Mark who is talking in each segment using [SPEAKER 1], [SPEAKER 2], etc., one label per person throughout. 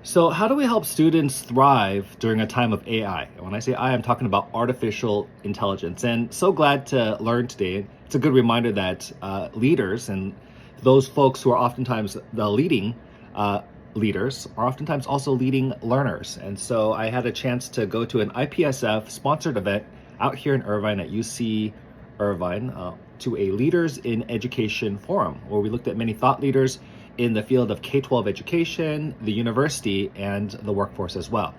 [SPEAKER 1] So, how do we help students thrive during a time of AI? And when I say AI, I'm talking about artificial intelligence. And so glad to learn today. It's a good reminder that leaders and those folks who are oftentimes the leading leaders are oftentimes also leading learners. And so, I had a chance to go to an IPSF sponsored event out here in Irvine at UC Irvine to a Leaders in Education forum, where we looked at many thought leaders in the field of K-12 education, the university, and the workforce as well.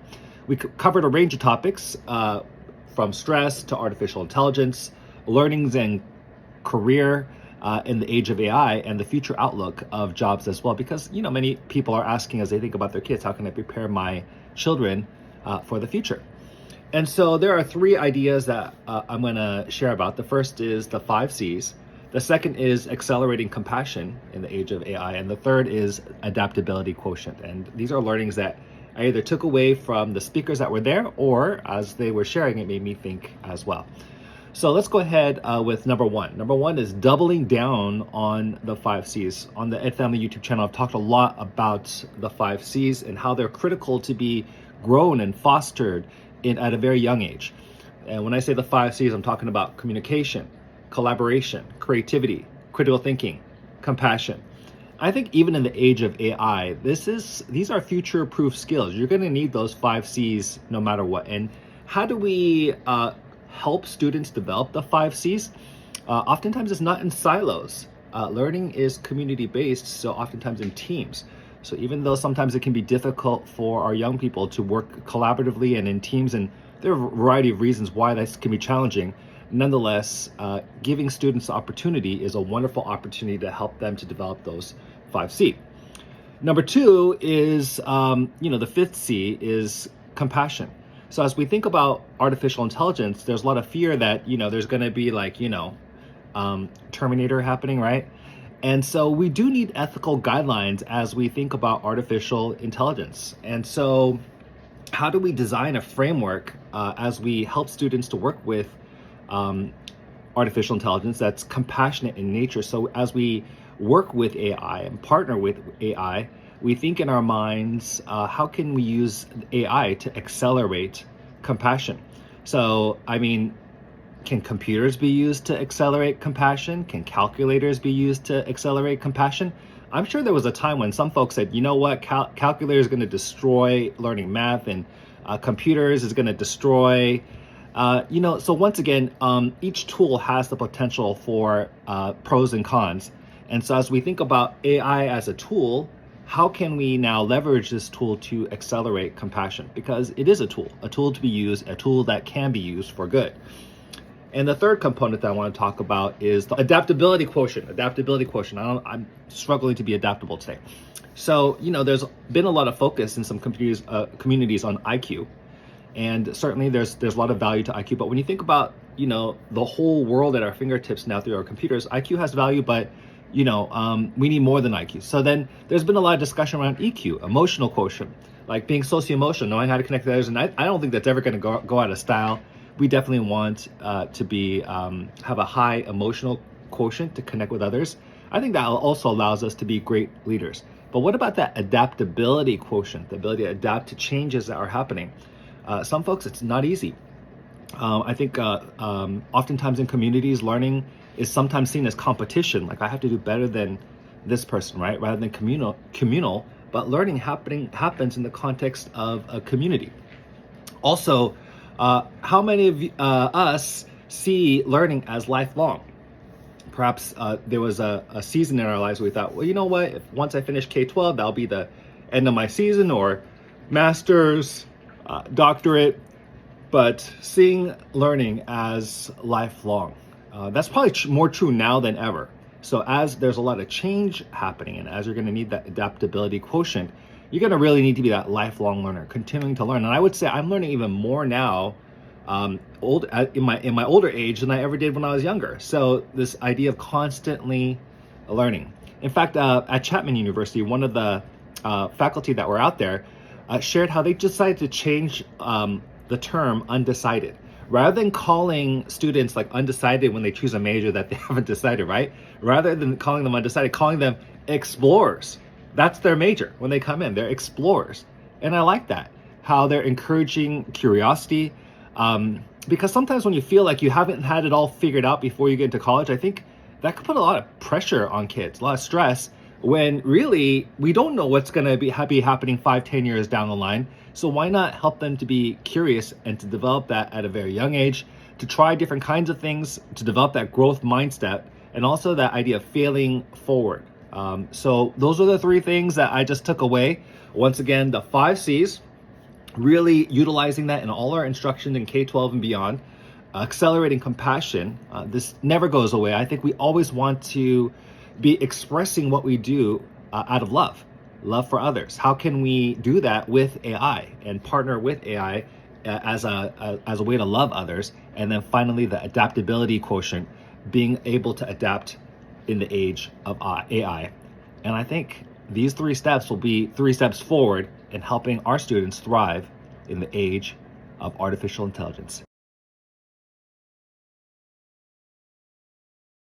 [SPEAKER 1] We covered a range of topics from stress to artificial intelligence, learnings and career in the age of AI, and the future outlook of jobs as well. Because many people are asking as they think about their kids, how can I prepare my children for the future? And so there are three ideas that I'm going to share about. The first is the 5 C's. The second is accelerating compassion in the age of AI. And the third is adaptability quotient. And these are learnings that I either took away from the speakers that were there, or as they were sharing, it made me think as well. So let's go ahead with number one. Number one is doubling down on the 5 C's. On the Ed Family YouTube channel, I've talked a lot about the 5 C's and how they're critical to be grown and fostered at a very young age. And when I say the 5 C's, I'm talking about communication, collaboration, creativity, critical thinking, compassion. I think even in the age of AI, these are future-proof skills. You're going to need those 5 C's no matter what. And how do we help students develop the 5 C's? Oftentimes it's not in silos. Learning is community-based, so oftentimes in teams. So even though sometimes it can be difficult for our young people to work collaboratively and in teams, and there are a variety of reasons why this can be challenging, nonetheless, giving students the opportunity is a wonderful opportunity to help them to develop those 5 C. Number 2 is, the 5th C is compassion. So as we think about artificial intelligence, there's a lot of fear that, there's going to be Terminator happening, right? And so we do need ethical guidelines as we think about artificial intelligence. And so how do we design a framework as we help students to work with artificial intelligence that's compassionate in nature? So as we work with AI and partner with AI, we think in our minds, how can we use AI to accelerate compassion? So, can computers be used to accelerate compassion? Can calculators be used to accelerate compassion? I'm sure there was a time when some folks said, calculator is going to destroy learning math, and computers is going to destroy, so once again, each tool has the potential for pros and cons. And so as we think about AI as a tool, how can we now leverage this tool to accelerate compassion? Because it is a tool to be used, a tool that can be used for good. And the third component that I want to talk about is the adaptability quotient. I'm struggling to be adaptable today. So, there's been a lot of focus in some communities on IQ. And certainly there's a lot of value to IQ. But when you think about, the whole world at our fingertips now through our computers, IQ has value, but, we need more than IQ. So then there's been a lot of discussion around EQ, emotional quotient, like being socio-emotional, knowing how to connect with others. And I don't think that's ever going to go out of style. We definitely want to be have a high emotional quotient to connect with others. I think that also allows us to be great leaders. But what about that adaptability quotient, the ability to adapt to changes that are happening? Some folks, it's not easy. I think oftentimes in communities, learning is sometimes seen as competition. Like I have to do better than this person, right? Rather than communal. But learning happens in the context of a community. Also, how many of us see learning as lifelong? Perhaps there was a season in our lives where we thought, well, you know what? If once I finish K-12, that'll be the end of my season, or master's, doctorate. But seeing learning as lifelong, that's probably more true now than ever. So as there's a lot of change happening, and as you're going to need that adaptability quotient, you're going to really need to be that lifelong learner, continuing to learn. And I would say I'm learning even more now, in my older age than I ever did when I was younger. So this idea of constantly learning. In fact, at Chapman University, one of the faculty that were out there shared how they decided to change the term undecided. Rather than calling students like undecided when they choose a major that they haven't decided, right? Rather than calling them undecided, calling them explorers. That's their major when they come in. They're explorers. And I like that, how they're encouraging curiosity. Because sometimes when you feel like you haven't had it all figured out before you get into college, I think that could put a lot of pressure on kids, a lot of stress, when really we don't know what's going to be happening 5, 10 years down the line. So why not help them to be curious and to develop that at a very young age, to try different kinds of things, to develop that growth mindset, and also that idea of failing forward. So those are the three things that I just took away. Once again, the 5 C's, really utilizing that in all our instruction in K-12 and beyond. Accelerating compassion, this never goes away. I think we always want to be expressing what we do out of love for others. How can we do that with AI and partner with AI as a way to love others? And then finally, the adaptability quotient, being able to adapt in the age of AI. And I think these 3 steps will be 3 steps forward in helping our students thrive in the age of artificial intelligence.